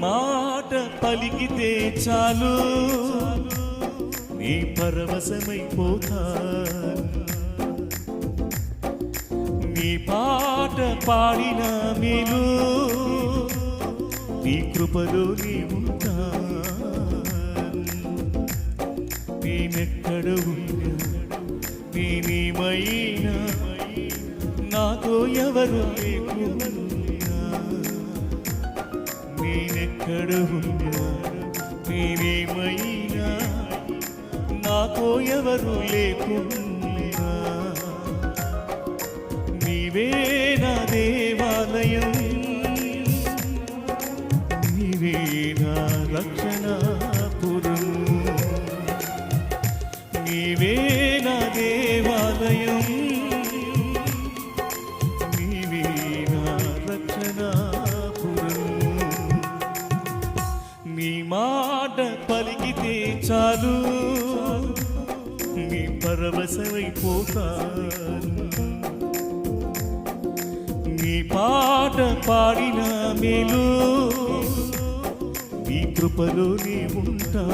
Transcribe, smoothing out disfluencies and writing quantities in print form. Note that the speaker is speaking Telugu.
మాట పలికితే చాలు నీ పరవశమైపోతాను నీ పాట పాడిన మేలు నీ కృపలో నీ ఉంటాను నేనెక్కడ ఉన్నా నేనేమైనా నాతో ఎవరు లేకున్నా నేనెక్కడ ఉన్నా నేనేమైనా నాతో ఎవరు లేకున్నా నీవే నా దేవాలయం నీవే నా రక్షణాపురం నీవే నా దేవాలయం నీవే నా రక్షణాపురం నీ మాట పలికితే చాలు నీ పరవశమైపోతాను నీ పాట పాడిన మేలు నీ కృపలో నీ ఉంటా